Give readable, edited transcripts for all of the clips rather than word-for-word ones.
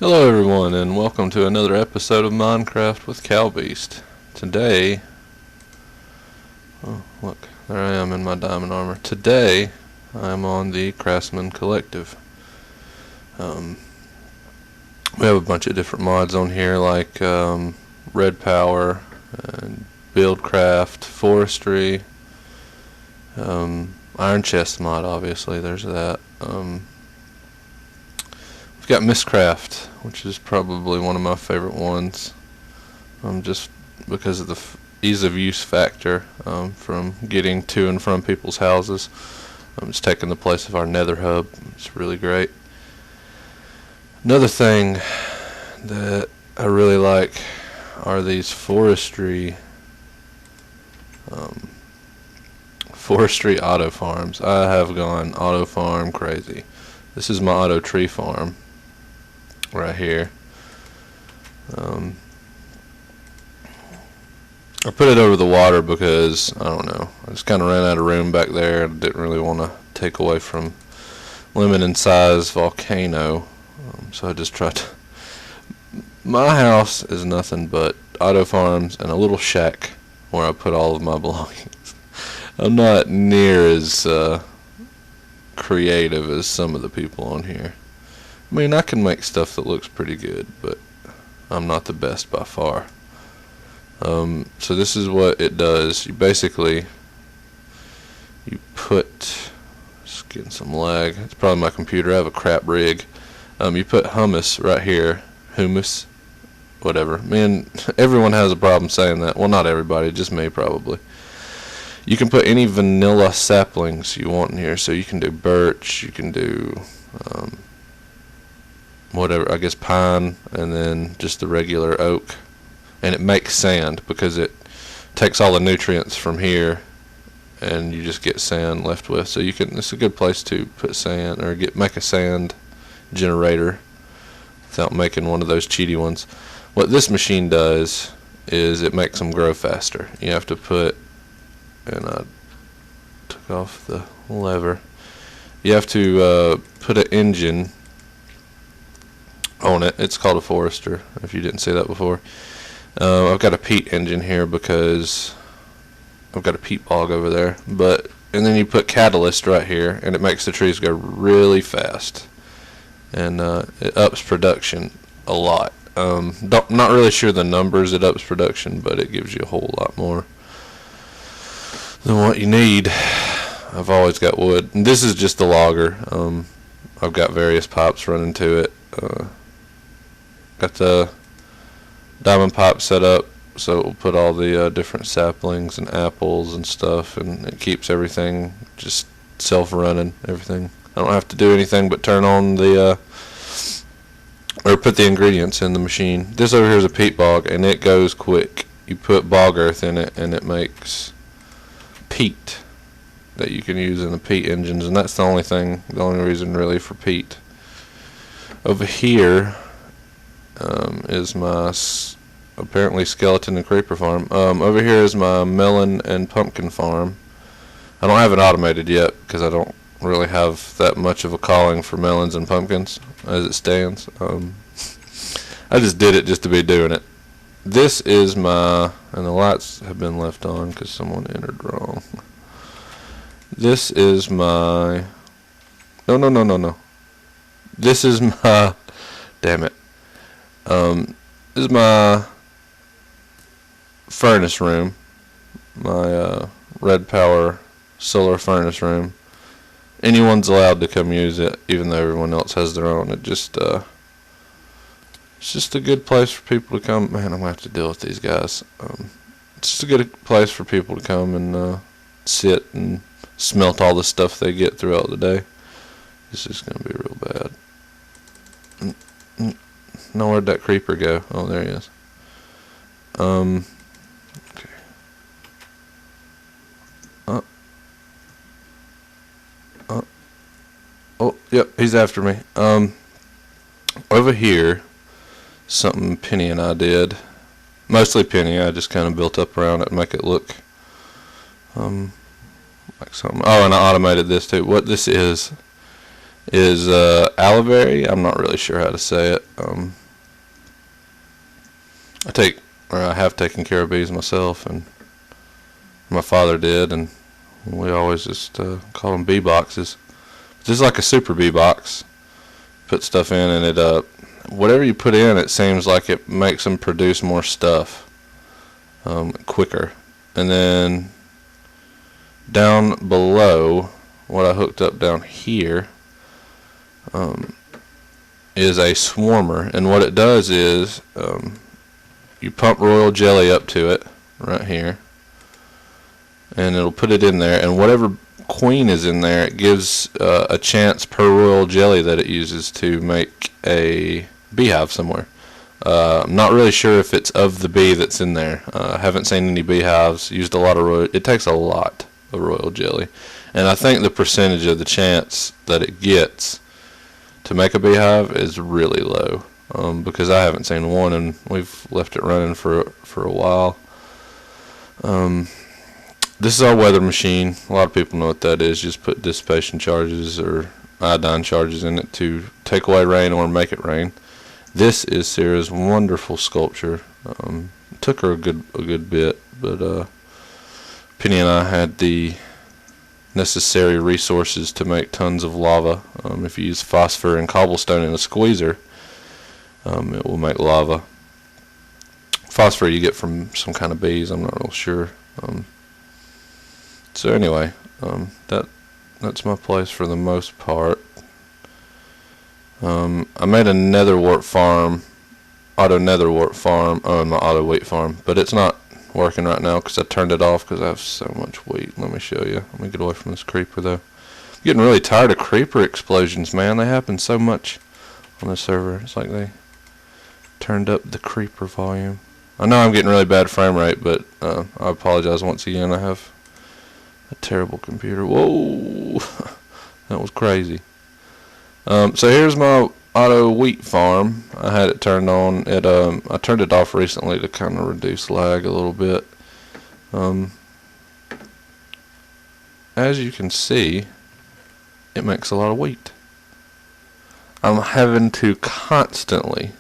Hello everyone and welcome to another episode of Minecraft with Cowbeast. Today, oh look, there I am in my diamond armor. Today, I'm on the Craftsmen Collective. We have a bunch of different mods on here like Red Power, and Buildcraft, Forestry, Iron Chest mod obviously, there's that. We've got Miscraft, which is probably one of my favorite ones, just because of the ease of use factor from getting to and from people's houses. It's taking the place of our nether hub. It's really great. Another thing that I really like are these forestry auto farms. I have gone auto farm crazy. This is my auto tree farm right here. I put it over the water because I don't know, I just kind of ran out of room back there. I didn't really want to take away from lemon and size volcano, so I just tried to. My house is nothing but auto farms and a little shack where I put all of my belongings. I'm not near as creative as some of the people on here. I mean, I can make stuff that looks pretty good, but I'm not the best by far. So this is what it does. You basically, you put, just getting some lag, it's probably my computer, I have a crap rig. You put hummus right here, humus, whatever. Man, everyone has a problem saying that. Well, not everybody, just me probably. You can put any vanilla saplings you want in here, so you can do birch, you can do whatever, I guess pine, and then just the regular oak. And it makes sand because it takes all the nutrients from here and you just get sand left with. So you can, it's a good place to put sand or make a sand generator without making one of those cheaty ones. What this machine does is it makes them grow faster. You have to put, and I took off the lever, you have to put an engine on it. It's called a forester, if you didn't see that before. I've got a peat engine here because I've got a peat bog over there, and then you put catalyst right here and it makes the trees go really fast, and it ups production a lot. Not really sure the numbers it ups production, but it gives you a whole lot more than what you need. I've always got wood, and this is just the logger. I've got various pipes running to it. Got the diamond pipe set up so it will put all the different saplings and apples and stuff, and it keeps everything just self-running, everything. I don't have to do anything but turn on the or put the ingredients in the machine. This over here is a peat bog and it goes quick. You put bog earth in it and it makes peat that you can use in the peat engines, and that's the only reason really for peat. Over here is my apparently skeleton and creeper farm. Over here is my melon and pumpkin farm. I don't have it automated yet because I don't really have that much of a calling for melons and pumpkins as it stands. I just did it just to be doing it. This is my, and the lights have been left on because someone entered wrong. This is my, no. This is my, damn it. This is my furnace room, my red power solar furnace room. Anyone's allowed to come use it, even though everyone else has their own. It's just a good place for people to come. Man, I'm gonna have to deal with these guys. It's just a good place for people to come and sit and smelt all the stuff they get throughout the day. This is gonna be real bad. No, where'd that creeper go? Oh, there he is. Okay. Oh, yep, he's after me. Over here, something Penny and I did. Mostly Penny. I just kind of built up around it and make it look like something. Oh, and I automated this too. What this is is aloe berry. I'm not really sure how to say it. I have taken care of bees myself, and my father did, and we always just call them bee boxes. It's just like a super bee box. Put stuff in, and it whatever you put in, it seems like it makes them produce more stuff quicker. And then down below, what I hooked up down here is a swarmer, and what it does is you pump royal jelly up to it right here, and it'll put it in there, and whatever queen is in there, it gives a chance per royal jelly that it uses to make a beehive somewhere. I'm not really sure if it's of the bee that's in there. I haven't seen any beehives. Used a lot of royal. It takes a lot of royal jelly, and I think the percentage of the chance that it gets to make a beehive is really low, because I haven't seen one, and we've left it running for a while. This is our weather machine. A lot of people know what that is. Just put dissipation charges or iodine charges in it to take away rain or make it rain. This is Sarah's wonderful sculpture. It took her a good bit, but Penny and I had the necessary resources to make tons of lava. If you use phosphor and cobblestone in a squeezer, it will make lava. Phosphor you get from some kind of bees. I'm not real sure. So anyway, that's my place for the most part. I made a netherwort farm, auto netherwort farm, on my auto wheat farm, but it's not working right now because I turned it off because I have so much wheat. Let me show you. Let me get away from this creeper though. I'm getting really tired of creeper explosions, man. They happen so much on this server. It's like they turned up the creeper volume. I know I'm getting really bad frame rate, but I apologize once again. I have a terrible computer. Whoa, that was crazy. So here's my auto wheat farm. I had it turned on. I turned it off recently to kind of reduce lag a little bit. As you can see, it makes a lot of wheat. I'm having to constantly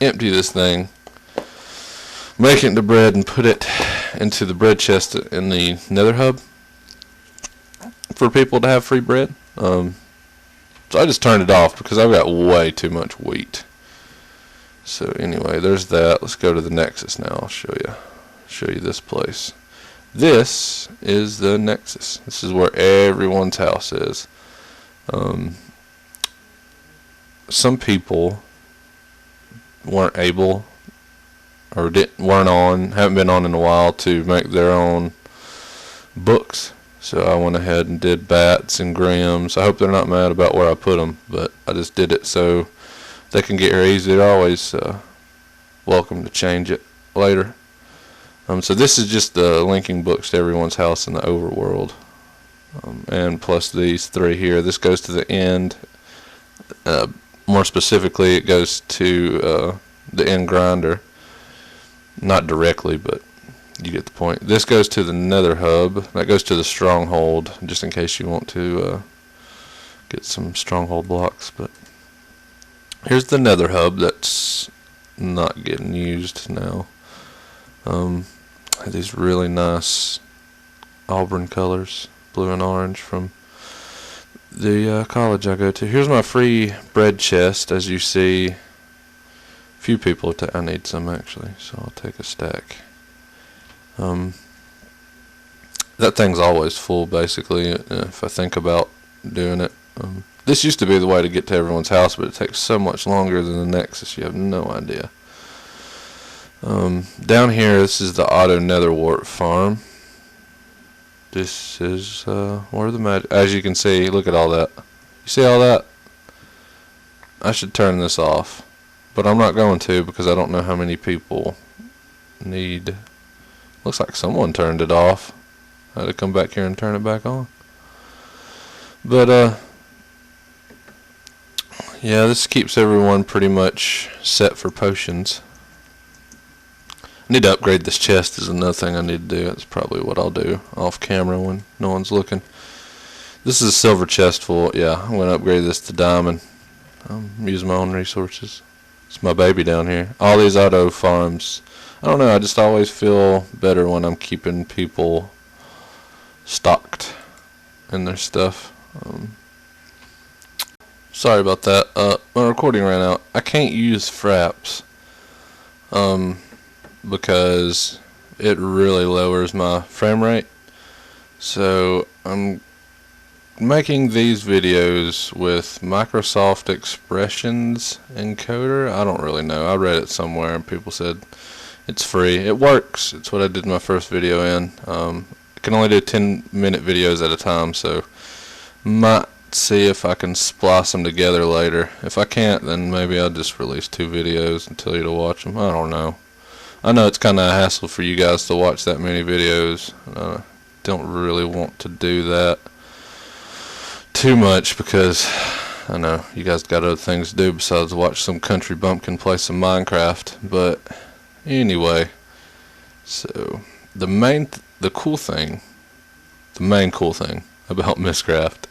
empty this thing, make it into bread, and put it into the bread chest in the nether hub for people to have free bread. So I just turned it off because I've got way too much wheat. So anyway, there's that. Let's go to the Nexus now. I'll show you this place. This is the Nexus. This is where everyone's house is. Some people weren't able, or haven't been on in a while to make their own books. So I went ahead and did bats and grams. I hope they're not mad about where I put them, but I just did it so they can get here easy. They're always welcome to change it later. So this is just the linking books to everyone's house in the overworld. And plus these three here. This goes to the end. More specifically, it goes to the end grinder. Not directly, but you get the point. This goes to the nether hub. That goes to the stronghold, just in case you want to get some stronghold blocks. But here's the nether hub that's not getting used now. These really nice auburn colors, blue and orange, from the college I go to. Here's my free bread chest. As you see, a few people I need some actually, so I'll take a stack. That thing's always full basically, if I think about doing it. This used to be the way to get to everyone's house, but it takes so much longer than the Nexus, you have no idea. Down here, this is the auto netherwort farm. This is where the magic, as you can see, look at all that. You see all that? I should turn this off, but I'm not going to because I don't know how many people need. Looks like someone turned it off. I had to come back here and turn it back on. But yeah, this keeps everyone pretty much set for potions. I need to upgrade this chest is another thing I need to do. That's probably what I'll do off camera when no one's looking. This is a silver chest full. Yeah, I'm going to upgrade this to diamond. Use my own resources. It's my baby down here. All these auto farms. I don't know, I just always feel better when I'm keeping people stocked in their stuff. Sorry about that. My recording ran out. I can't use fraps because it really lowers my frame rate. So I'm making these videos with Microsoft Expressions encoder. I don't really know. I read it somewhere and people said it's free. It works. It's what I did my first video in. I can only do 10-minute videos at a time, so might see if I can splice them together later. If I can't, then maybe I'll just release 2 videos and tell you to watch them. I don't know. I know it's kind of a hassle for you guys to watch that many videos. Don't really want to do that too much because I know you guys got other things to do besides watch some country bumpkin play some Minecraft. But anyway, so the main cool thing about Mishcraft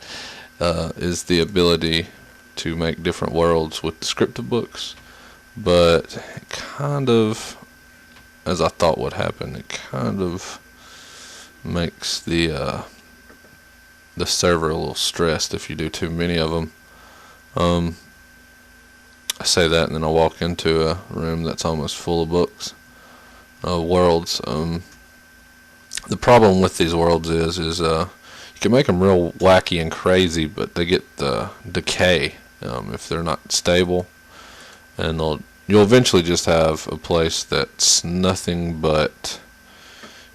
is the ability to make different worlds with descriptive books. But it kind of, as I thought would happen, it kind of makes the server a little stressed if you do too many of them. I say that and then I walk into a room that's almost full of books, worlds. The problem with these worlds is you can make them real wacky and crazy, but they get the decay if they're not stable, and you'll eventually just have a place that's nothing but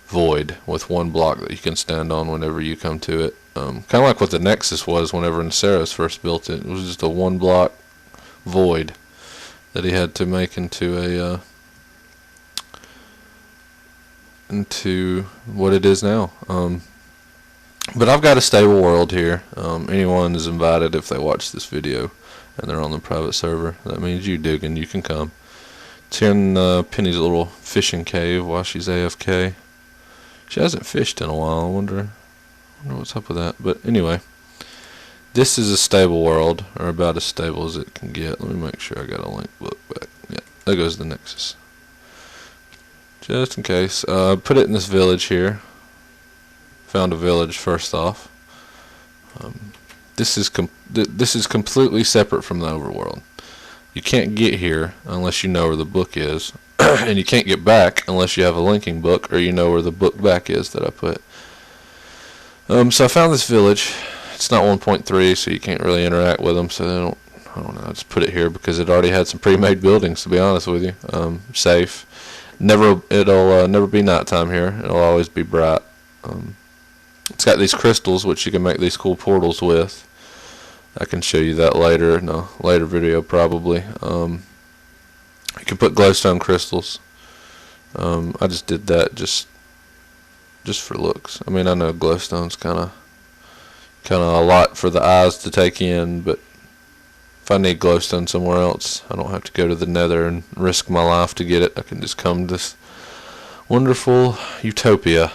void with one block that you can stand on whenever you come to it. Kind of like what the Nexus was whenever Neceros first built it. It was just a one block void that he had to make into what it is now. But I've got a stable world here. Anyone is invited if they watch this video and they're on the private server. That means you, Dugan, you can come. It's here in Penny's little fishing cave while she's AFK. She hasn't fished in a while. I wonder what's up with that. But anyway, this is a stable world, or about as stable as it can get. Let me make sure I got a link book back. Yeah, there goes the Nexus. Just in case. Put it in this village here. Found a village first off. This is completely separate from the overworld. You can't get here unless you know where the book is, and you can't get back unless you have a linking book or you know where the book back is that I put. So I found this village. It's not 1.3, so you can't really interact with them. So I don't know. I just put it here because it already had some pre-made buildings. To be honest with you, safe. It'll never be nighttime here. It'll always be bright. It's got these crystals which you can make these cool portals with. I can show you that later in a later video probably. You can put glowstone crystals. I just did that just for looks. I mean, I know glowstone's kind of a lot for the eyes to take in, but if I need glowstone somewhere else, I don't have to go to the nether and risk my life to get it. I can just come to this wonderful utopia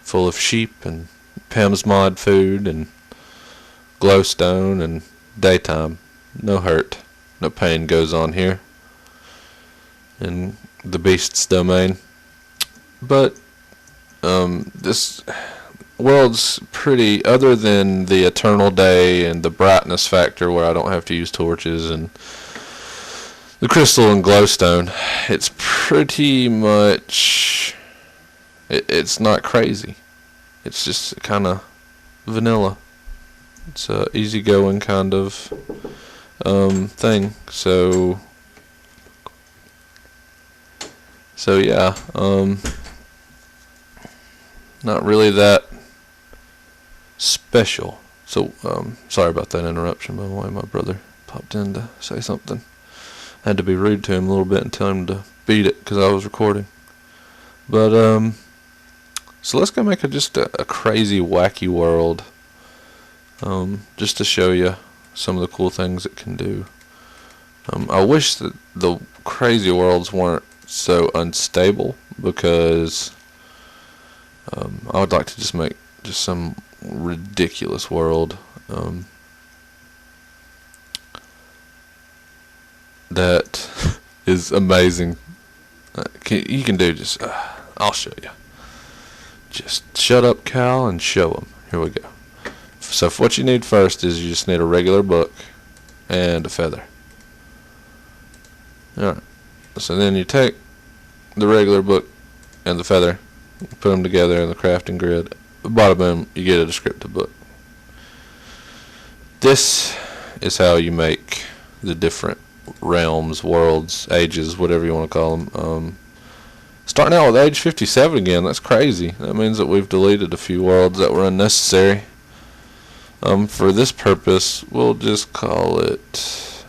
full of sheep and Pam's Mod food and glowstone and daytime. No hurt, no pain goes on here in the beast's domain. But this world's pretty, other than the eternal day and the brightness factor where I don't have to use torches and the crystal and glowstone, it's pretty much, it's not crazy. It's just kind of vanilla. It's a easygoing kind of thing. So yeah, not really that special. So sorry about that interruption, by the way. My brother popped in to say something. I had to be rude to him a little bit and tell him to beat it because I was recording. But so let's go make just a crazy, wacky world, just to show you some of the cool things it can do. I wish that the crazy worlds weren't so unstable, because I would like to just make just some ridiculous world that is amazing. You can do just, I'll show you. Just shut up, Cal, and show them. Here we go. So what you need first is you just need a regular book and a feather. Alright. So then you take the regular book and the feather, put them together in the crafting grid. Bada boom, you get a descriptive book. This is how you make the different realms, worlds, ages, whatever you want to call them. Starting out with age 57 again, that's crazy. That means that we've deleted a few worlds that were unnecessary. For this purpose, we'll just call it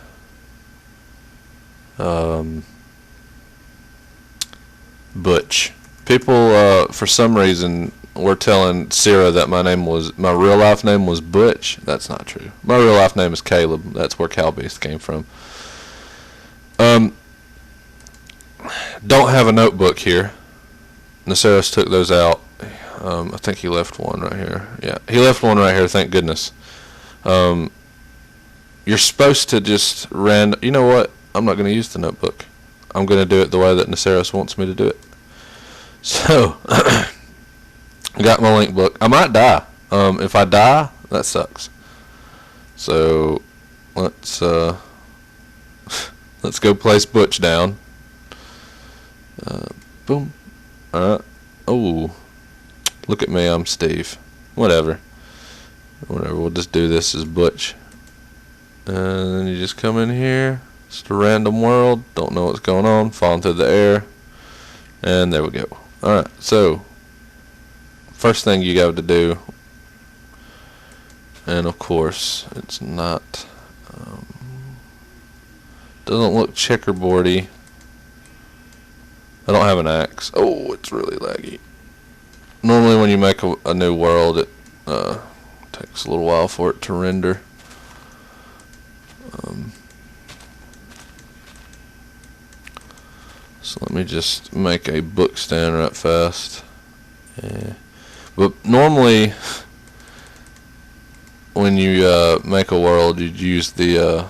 Butch. People, for some reason, were telling Sarah that my real life name was Butch. That's not true. My real life name is Caleb. That's where Calbeast came from. Don't have a notebook here. Neceros took those out. I think he left one right here. Yeah, he left one right here, thank goodness. You're supposed to just you know what? I'm not going to use the notebook. I'm going to do it the way that Neceros wants me to do it. So, got my link book. I might die. If I die, that sucks. So, let's go place Butch down. Boom. Alright. Oh. Look at me, I'm Steve. Whatever. We'll just do this as Butch. And then you just come in here. Just a random world. Don't know what's going on. Falling through the air. And there we go. Alright, so first thing you got to do, and of course it's not, doesn't look checkerboardy. I don't have an axe. Oh, it's really laggy. Normally when you make a new world, it takes a little while for it to render. So let me just make a book stand right fast. Yeah. But normally, when you make a world, you'd use the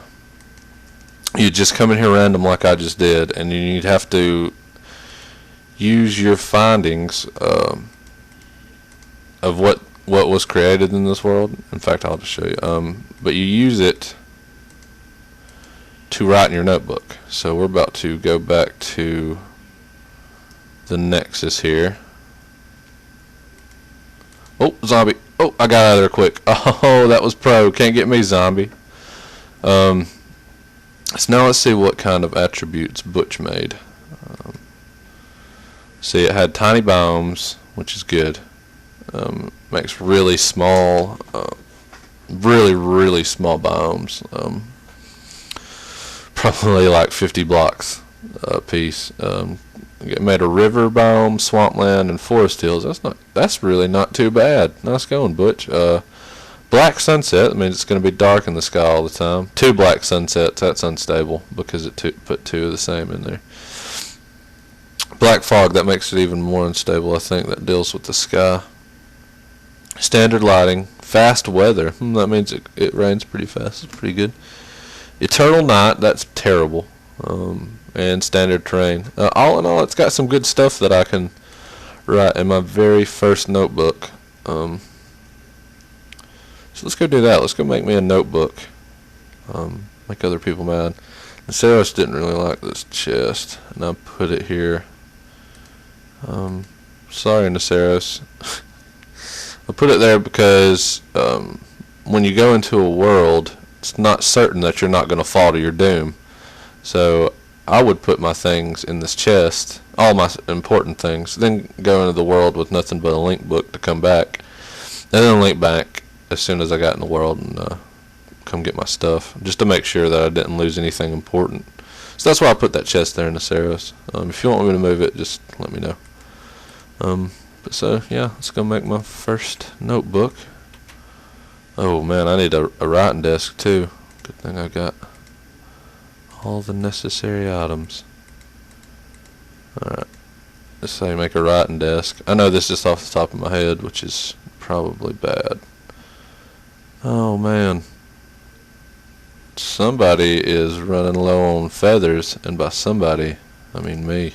you'd just come in here random like I just did, and you'd have to use your findings of what was created in this world. In fact, I'll just show you. But you use it to write in your notebook. So we're about to go back to the Nexus here. Oh, zombie. Oh, I got out of there quick. Oh, that was pro. Can't get me, zombie. So now let's see what kind of attributes Butch made. See, it had tiny biomes, which is good. Makes really small, really small biomes. Probably like 50 blocks a piece. It made a river biome, swampland, and forest hills. That's really not too bad. Nice going, Butch. Black sunset. That means it's going to be dark in the sky all the time. 2 black sunsets. That's unstable because it put 2 of the same in there. Black fog. That makes it even more unstable. I think that deals with the sky. Standard lighting. Fast weather. That means it rains pretty fast. It's pretty good. Eternal night, that's terrible. And standard terrain. All in all, it's got some good stuff that I can write in my very first notebook. So let's go do that. Let's go make me a notebook. Make other people mad. Neceros didn't really like this chest, and I put it here. Sorry, Neceros. I put it there because when you go into a world, it's not certain that you're not going to fall to your doom. So I would put my things in this chest, all my important things, then go into the world with nothing but a link book to come back, and then link back as soon as I got in the world and come get my stuff, just to make sure that I didn't lose anything important. So that's why I put that chest there in the Neceros. If you want me to move it, just let me know. But so yeah, let's go make my first notebook. Oh man, I need a writing desk too. Good thing I got all the necessary items. Alright, let's say make a writing desk. I know this just off the top of my head, which is probably bad. Oh man. Somebody is running low on feathers, and by somebody, I mean me.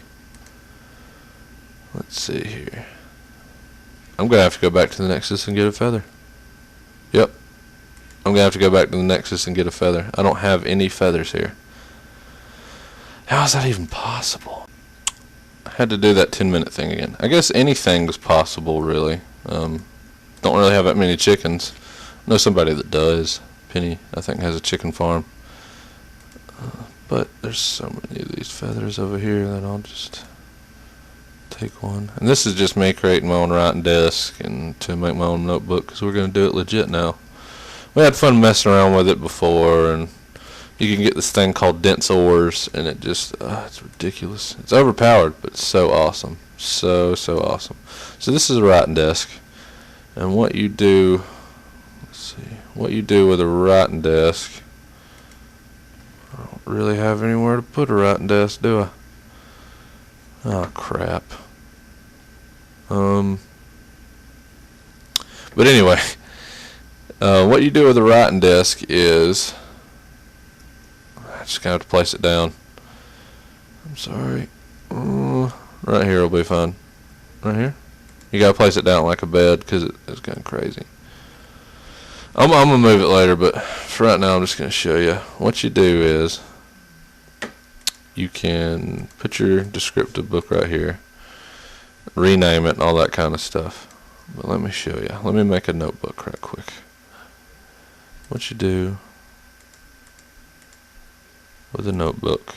Let's see here. I'm gonna have to go back to the Nexus and get a feather. Yep. I'm gonna have to go back to the Nexus and get a feather. I don't have any feathers here. How is that even possible? I had to do that 10-minute thing again. I guess anything's possible, really. Don't really have that many chickens. I know somebody that does. Penny, I think, has a chicken farm. But there's so many of these feathers over here that I'll just take one. And this is just me creating my own writing desk and to make my own notebook, because we're going to do it legit now. We had fun messing around with it before, and you can get this thing called dense ores, and it just, it's ridiculous. It's overpowered, but it's so awesome. So awesome. So this is a writing desk, and what you do, let's see, what you do with a writing desk, I don't really have anywhere to put a writing desk, do I? Oh crap. But anyway, what you do with a writing desk is, I just gotta have to place it down. I'm sorry. Right here will be fine. Right here. You gotta place it down like a bed, because it's kind of crazy. I'm gonna move it later, but for right now I'm just gonna show you. What you do is you can put your descriptive book right here, rename it and all that kind of stuff. But let me show you. Let me make a notebook right quick. What you do with a notebook,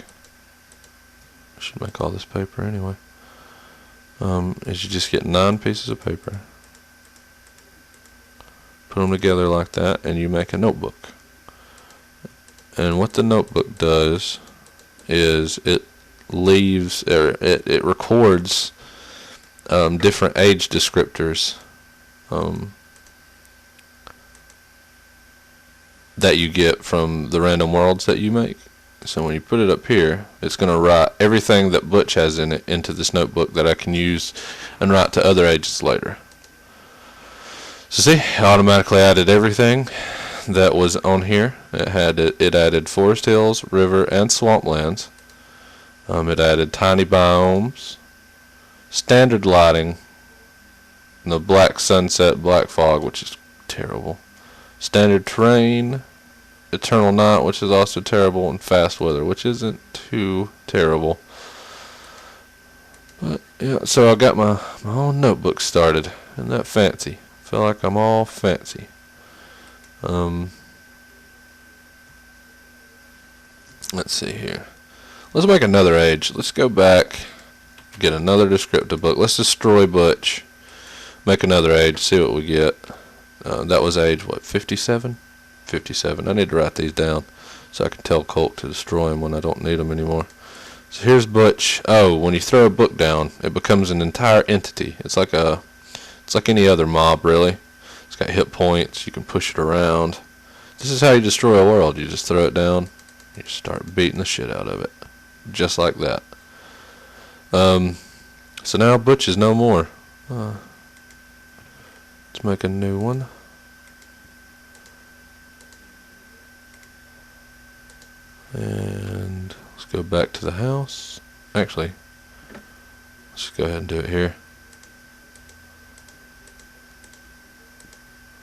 I should make all this paper anyway, is you just get 9 pieces of paper, put them together like that, and you make a notebook. And what the notebook does is it leaves, or it records different age descriptors that you get from the random worlds that you make. So when you put it up here, it's going to write everything that Butch has in it into this notebook that I can use and write to other ages later. So see, I automatically added everything that was on here. It added forest hills, river, and swamplands. It added tiny biomes, standard lighting, and the black sunset, black fog, which is terrible. Standard terrain, eternal night, which is also terrible, and fast weather, which isn't too terrible. But yeah, so I got my own notebook started. Isn't that fancy? I feel like I'm all fancy. Let's see here. Let's make another age. Let's go back, get another descriptive book. Let's destroy Butch, make another age, see what we get. That was age, what, 57? 57. I need to write these down so I can tell Colt to destroy them when I don't need them anymore. So here's Butch. Oh, when you throw a book down, it becomes an entire entity. It's like any other mob, really. It's got hit points. You can push it around. This is how you destroy a world. You just throw it down. You start beating the shit out of it, just like that. So now Butch is no more. Let's make a new one. And let's go back to the house. Actually, let's go ahead and do it here.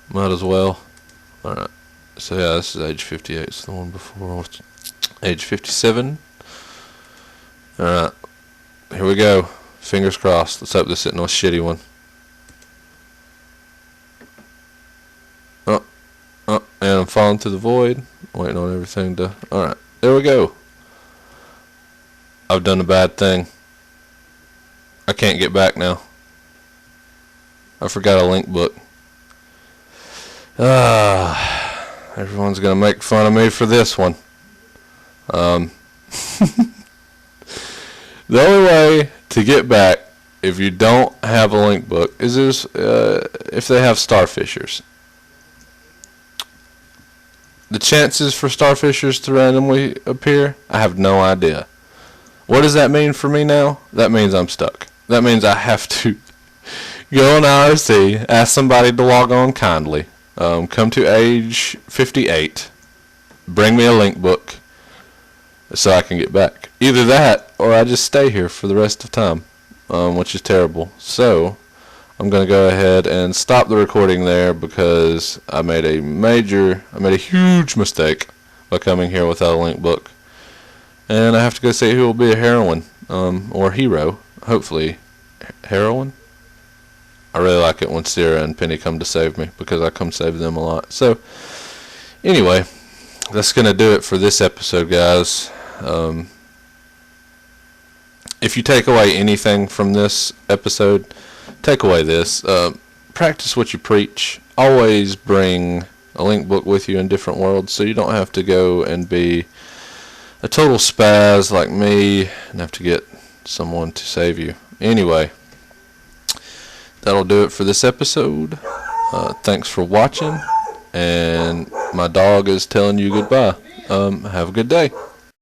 Might as well. Alright. So yeah, this is age 58. It's the one before. Age 57. Alright. Here we go. Fingers crossed. Let's hope this isn't no shitty one. And I'm falling through the void. Waiting on everything to... Alright. There we go. I've done a bad thing. I can't get back now. I forgot a link book. Everyone's gonna make fun of me for this one. The only way to get back, if you don't have a link book, is if they have starfishers. The chances for starfishers to randomly appear, I have no idea. What does that mean for me now? That means I'm stuck. That means I have to go on IRC, ask somebody to log on kindly, come to age 58, bring me a link book so I can get back. Either that, or I just stay here for the rest of time, which is terrible. So I'm going to go ahead and stop the recording there because I made a huge mistake by coming here without a link book. And I have to go see who will be a heroine, or hero, hopefully. Heroine? I really like it when Sierra and Penny come to save me, because I come save them a lot. So, anyway, that's going to do it for this episode, guys. If you take away anything from this episode, take away this. Practice what you preach. Always bring a link book with you in different worlds, so you don't have to go and be a total spaz like me and have to get someone to save you. Anyway, that'll do it for this episode. Thanks for watching, and my dog is telling you goodbye. Have a good day.